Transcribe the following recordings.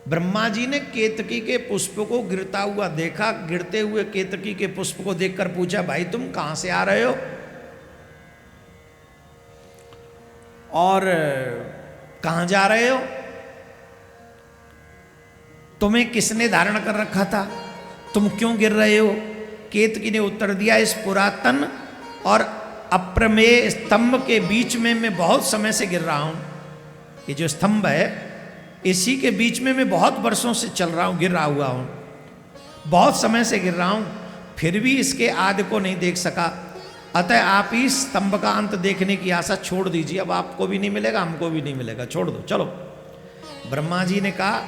ब्रह्मा जी ने केतकी के पुष्प को गिरता हुआ देखा। गिरते हुए केतकी के पुष्प को देखकर पूछा, भाई तुम कहां से आ रहे हो और कहां जा रहे हो? तुम्हें किसने धारण कर रखा था? तुम क्यों गिर रहे हो? केतकी ने उत्तर दिया, इस पुरातन और अप्रमेय स्तंभ के बीच में मैं बहुत समय से गिर रहा हूं। ये जो स्तंभ है इसी के बीच में मैं बहुत वर्षों से चल रहा हूं, गिर रहा हुआ हूं, बहुत समय से गिर रहा हूं, फिर भी इसके आदि को नहीं देख सका। अतः आप ही स्तंभ का अंत देखने की आशा छोड़ दीजिए। अब आपको भी नहीं मिलेगा, हमको भी नहीं मिलेगा, छोड़ दो, चलो। ब्रह्मा जी ने कहा,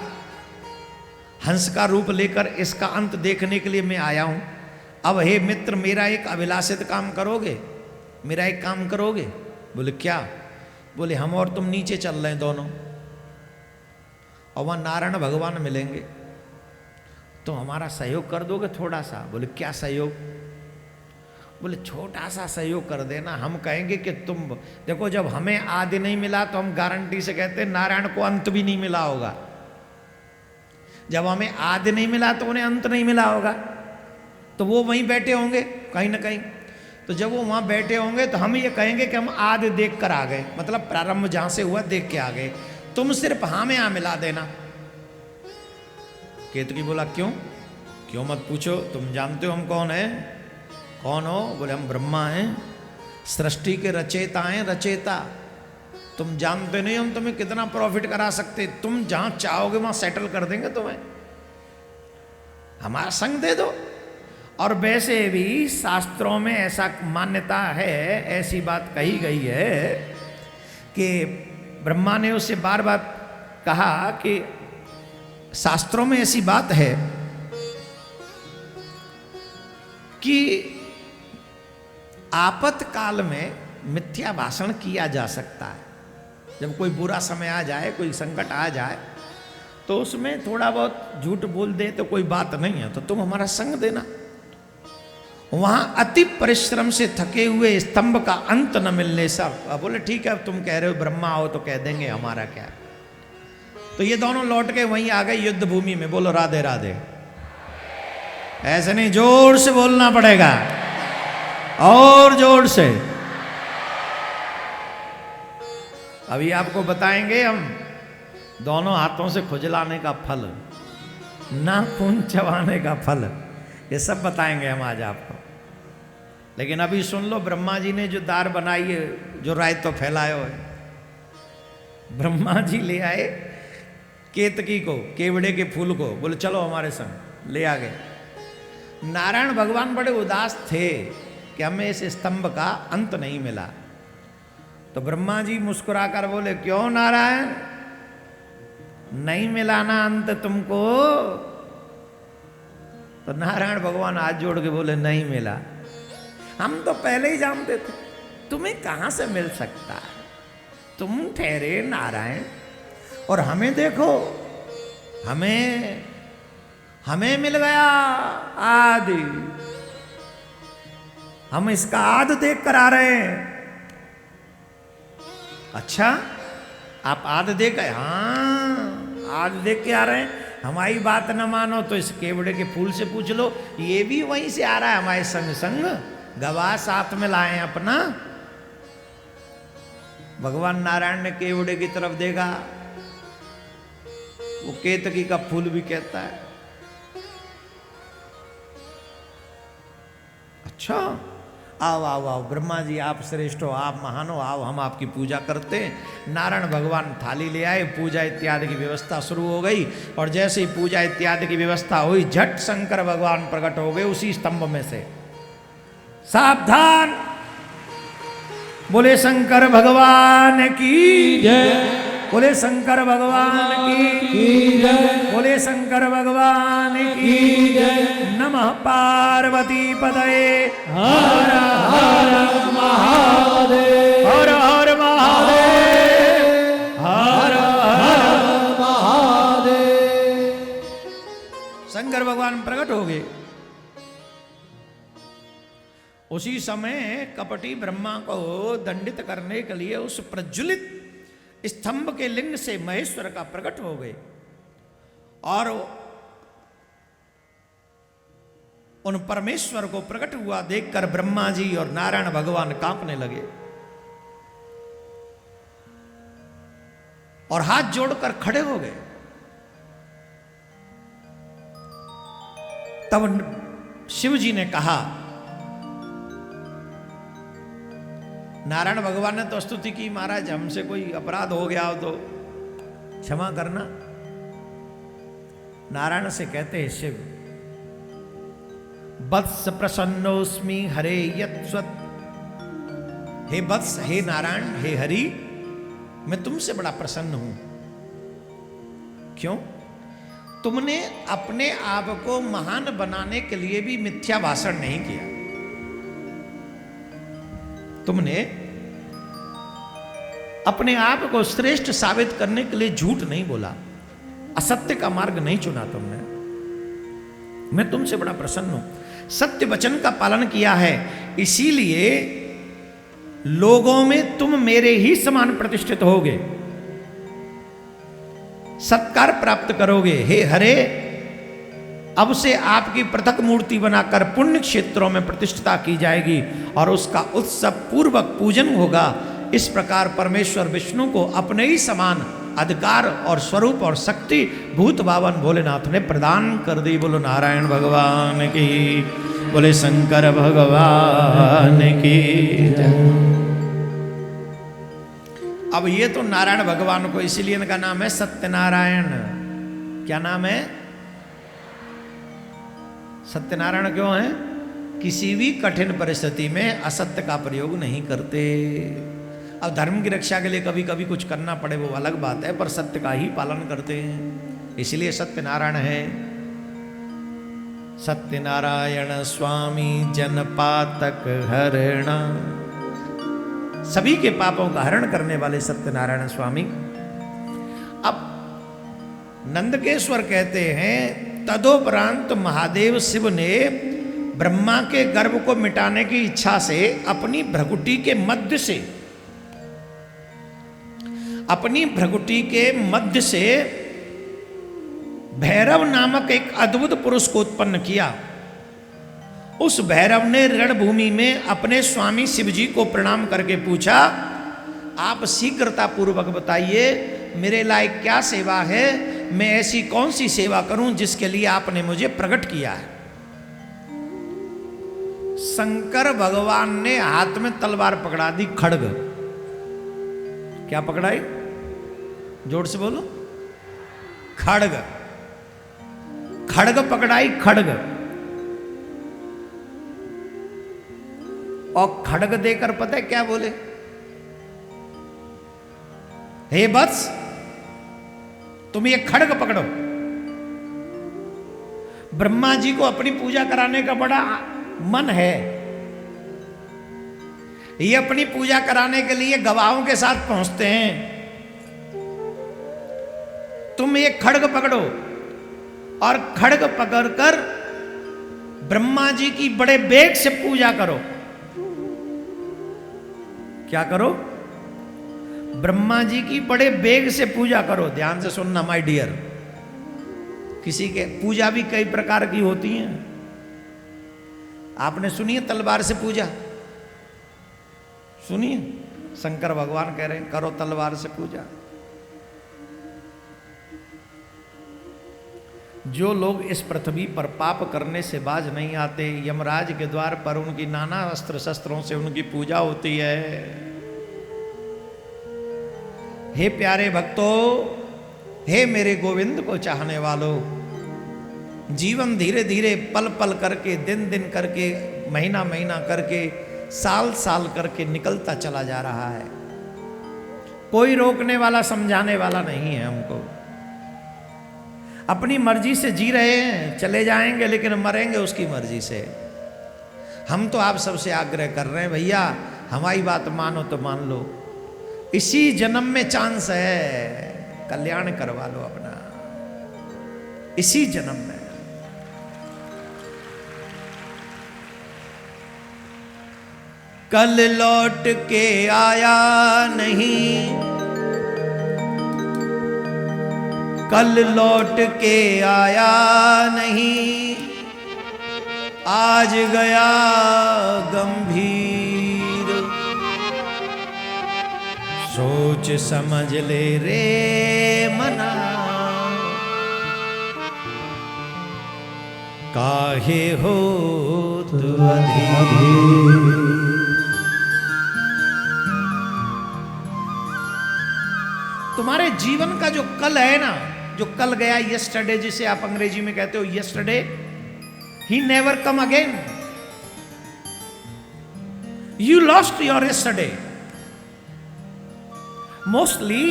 हंस का रूप लेकर इसका अंत देखने के लिए मैं आया हूं। अब हे मित्र, मेरा एक अभिलाषित काम करोगे? मेरा एक काम करोगे? बोले क्या? बोले हम और तुम नीचे चल रहे हैं दोनों, और वहां नारायण भगवान मिलेंगे, तो हमारा सहयोग कर दोगे थोड़ा सा? बोले क्या सहयोग? बोले छोटा सा सहयोग कर देना। हम कहेंगे कि तुम देखो, जब हमें आदि नहीं मिला तो हम गारंटी से कहते हैं नारायण को अंत भी नहीं मिला होगा। जब हमें आदि नहीं मिला तो उन्हें अंत नहीं मिला होगा, तो वो वहीं बैठे होंगे कहीं ना कहीं। तो जब वो वहां बैठे होंगे तो हम ये कहेंगे कि हम आदि देख कर आ गए, मतलब प्रारंभ जहां से हुआ देख के आ गए, तुम सिर्फ हाँ में हाँ मिला देना। केतकी बोला क्यों? क्यों मत पूछो, तुम जानते हो हम कौन है? कौन हो? बोले हम ब्रह्मा हैं, सृष्टि के रचेता हैं, रचेता। तुम जानते नहीं हम तुम्हें कितना प्रॉफिट करा सकते, तुम जहां चाहोगे वहां सेटल कर देंगे तुम्हें, हमारा संग दे दो। और वैसे भी शास्त्रों में ऐसा मान्यता है, ऐसी बात कही गई है कि ब्रह्मा ने उससे बार बार कहा कि शास्त्रों में ऐसी बात है कि आपातकाल में मिथ्या भाषण किया जा सकता है। जब कोई बुरा समय आ जाए, कोई संकट आ जाए, तो उसमें थोड़ा बहुत झूठ बोल दे तो कोई बात नहीं है, तो तुम हमारा संग देना। वहां अति परिश्रम से थके हुए स्तंभ का अंत न मिलने से बोले ठीक है, अब तुम कह रहे हो ब्रह्मा आओ तो कह देंगे, हमारा क्या। तो ये दोनों लौट के वहीं आ गए युद्ध भूमि में। बोलो राधे राधे। ऐसे नहीं, जोर से बोलना पड़ेगा, और जोर से। अभी आपको बताएंगे हम दोनों हाथों से खुजलाने का फल, नाखून चबाने का फल, ये सब बताएंगे हम आज आपको। लेकिन अभी सुन लो, ब्रह्मा जी ने जो दार बनाई है, जो राय तो फैलायो है, ब्रह्मा जी ले आए केतकी को, केवड़े के फूल को, बोले चलो हमारे संग, ले आ गए। नारायण भगवान बड़े उदास थे कि हमें इस स्तंभ का अंत नहीं मिला। तो ब्रह्मा जी मुस्कुराकर बोले क्यों नारायण, नहीं मिला ना अंत तुमको? तो नारायण भगवान हाथ जोड़ के बोले नहीं मिला। हम तो पहले ही जानते थे, तुम्हें कहां से मिल सकता है? तुम ठहरे नारायण, और हमें देखो, हमें मिल गया आदि, हम इसका आदि देख कर आ रहे हैं। अच्छा, आप आदि देख गए? हाँ, आदि देख के आ रहे हैं। हमारी बात न मानो तो इस केवड़े के फूल से पूछ लो, ये भी वहीं से आ रहा है हमारे संग संग, गवाह साथ में लाए अपना। भगवान नारायण ने केवड़े की तरफ देखा, वो केतकी का फूल भी कहता है अच्छा, आओ आओ आओ ब्रह्मा जी, आप श्रेष्ठ हो, आप महान हो, आओ हम आपकी पूजा करते हैं। नारायण भगवान थाली ले आए, पूजा इत्यादि की व्यवस्था शुरू हो गई। और जैसे ही पूजा इत्यादि की व्यवस्था हुई, झट शंकर भगवान प्रकट हो गए उसी स्तंभ में से। सावधान, बोले शंकर भगवान की जय, बोले शंकर भगवान की जय, बोले शंकर भगवान की जय। नमः पार्वती पतये, हर हर महादेव, हर हर महादेव, हर हर महादेव। शंकर भगवान प्रकट हो गए। उसी समय कपटी ब्रह्मा को दंडित करने के लिए उस प्रज्वलित स्तंभ के लिंग से महेश्वर का प्रकट हो गए। और उन परमेश्वर को प्रकट हुआ देखकर ब्रह्मा जी और नारायण भगवान कांपने लगे और हाथ जोड़कर खड़े हो गए। तब शिव जी ने कहा, नारायण भगवान ने तो स्तुति की, महाराज हमसे कोई अपराध हो गया हो तो क्षमा करना। नारायण से कहते हैं शिव, वत्स प्रसन्नोस्मि हरे यत्स्वत्। हे वत्स, हे नारायण, हे हरि, मैं तुमसे बड़ा प्रसन्न हूं। क्यों? तुमने अपने आप को महान बनाने के लिए भी मिथ्या भाषण नहीं किया। तुमने अपने आप को श्रेष्ठ साबित करने के लिए झूठ नहीं बोला, असत्य का मार्ग नहीं चुना तुमने। मैं तुमसे बड़ा प्रसन्न हूं। सत्य वचन का पालन किया है, इसीलिए लोगों में तुम मेरे ही समान प्रतिष्ठित होगे, सत्कार प्राप्त करोगे। हे हरे, अब से आपकी पृथक मूर्ति बनाकर पुण्य क्षेत्रों में प्रतिष्ठिता की जाएगी और उसका उत्सव पूर्वक पूजन होगा। इस प्रकार परमेश्वर विष्णु को अपने ही समान अधिकार और स्वरूप और शक्ति भूत भावन भोलेनाथ ने प्रदान कर दी। बोलो नारायण भगवान की, बोले शंकर भगवान की। अब ये तो नारायण भगवान को, इसीलिए इनका नाम है सत्यनारायण। क्या नाम है? सत्यनारायण क्यों है? किसी भी कठिन परिस्थिति में असत्य का प्रयोग नहीं करते। अब धर्म की रक्षा के लिए कभी कभी कुछ करना पड़े वो अलग बात है, पर सत्य का ही पालन करते हैं, इसलिए सत्यनारायण है। सत्यनारायण स्वामी जनपातक हरणा, सभी के पापों का हरण करने वाले सत्यनारायण स्वामी। अब नंदकेश्वर कहते हैं, तदोपरांत महादेव शिव ने ब्रह्मा के गर्भ को मिटाने की इच्छा से अपनी भ्रकुटी के मध्य से भैरव नामक एक अद्भुत पुरुष को उत्पन्न किया। उस भैरव ने रणभूमि में अपने स्वामी शिवजी को प्रणाम करके पूछा, आप शीघ्रता पूर्वक बताइए मेरे लायक क्या सेवा है, मैं ऐसी कौन सी सेवा करूं जिसके लिए आपने मुझे प्रकट किया है। शंकर भगवान ने हाथ में तलवार पकड़ा दी, खड्ग। क्या पकड़ाई? जोर से बोलो। खड्ग। खड्ग पकड़ाई, खड्ग। और खड्ग देकर पता है क्या बोले? हे वत्स, तुम ये खड्ग पकड़ो। ब्रह्मा जी को अपनी पूजा कराने का बड़ा मन है, ये अपनी पूजा कराने के लिए गवाहों के साथ पहुंचते हैं। तुम ये खड्ग पकड़ो और खड्ग पकड़कर ब्रह्मा जी की बड़े वेग से पूजा करो। क्या करो? ब्रह्मा जी की बड़े वेग से पूजा करो। ध्यान से सुनना माय डियर, किसी के पूजा भी कई प्रकार की होती है। आपने सुनी है तलवार से पूजा? सुनिए, शंकर भगवान कह रहे हैं करो तलवार से पूजा। जो लोग इस पृथ्वी पर पाप करने से बाज नहीं आते, यमराज के द्वार पर उनकी नाना अस्त्र शस्त्रों से उनकी पूजा होती है। हे प्यारे भक्तों, हे मेरे गोविंद को चाहने वालों, जीवन धीरे धीरे पल पल करके, दिन दिन करके, महीना महीना करके, साल साल करके निकलता चला जा रहा है। कोई रोकने वाला, समझाने वाला नहीं है हमको। अपनी मर्जी से जी रहे हैं, चले जाएंगे, लेकिन मरेंगे उसकी मर्जी से। हम तो आप सबसे आग्रह कर रहे हैं, भैया हमारी बात मानो तो मान लो, इसी जन्म में चांस है, कल्याण करवा लो अपना इसी जन्म में। कल लौट के आया नहीं, कल लौट के आया नहीं, आज गया गंभीर। सोच समझ ले रे मना, काहे हो तू अधीर। तुम्हारे जीवन का जो कल है ना, जो कल गया, यस्टरडे जिसे आप अंग्रेजी में कहते हो yesterday, he never come again. You lost your yesterday, mostly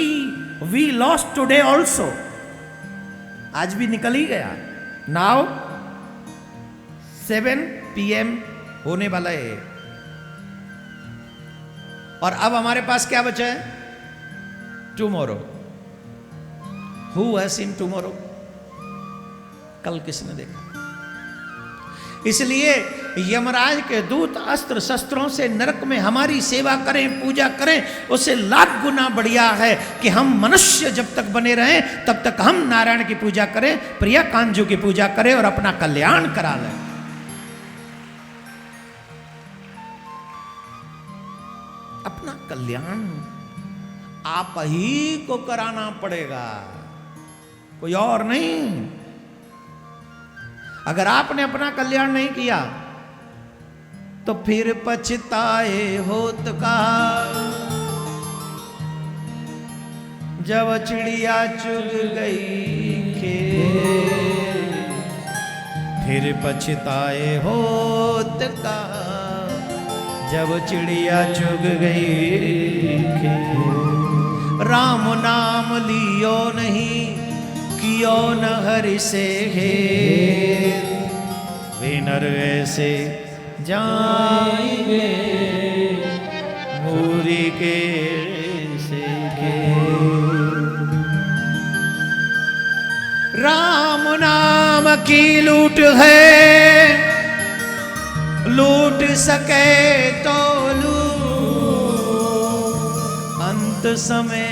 we lost today also. आज भी निकल ही गया। नाउ 7 PM होने वाला है, और अब हमारे पास क्या बचा है? Tomorrow. Who has seen tomorrow? कल किसने देखा? इसलिए यमराज के दूत अस्त्र शस्त्रों से नरक में हमारी सेवा करें, पूजा करें, उससे लाख गुना बढ़िया है कि हम मनुष्य जब तक बने रहें तब तक हम नारायण की पूजा करें, प्रिया कांजू की पूजा करें और अपना कल्याण करा लें। अपना कल्याण आप ही को कराना पड़ेगा, कोई और नहीं। अगर आपने अपना कल्याण नहीं किया तो फिर पछताए होत का, जब चिड़िया चुग गई खेत, फिर पछताए होत का, जब चिड़िया चुग गई खेत। राम नाम लियो नहीं, कियो न हरि से हेर, वे नर ऐसे जाएंगे मूरी के से राम नाम की लूट है, लूट सके तो अंत समय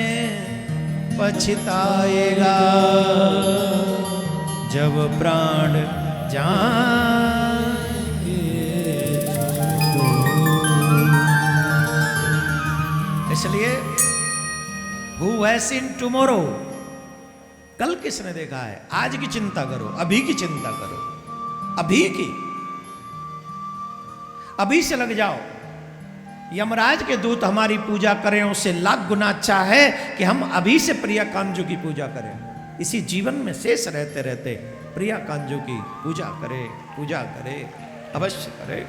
पछताएगा, जब प्राण जाएंगे। इसलिए हु हैज सीन टुमारो? कल किसने देखा है? आज की चिंता करो, अभी की चिंता करो, अभी की, अभी से लग जाओ। यमराज के दूत हमारी पूजा करें उससे लाख गुना अच्छा है कि हम अभी से प्रिया कांजू की पूजा करें। इसी जीवन में शेष रहते रहते प्रिया कांजू की पूजा करें, अवश्य करें।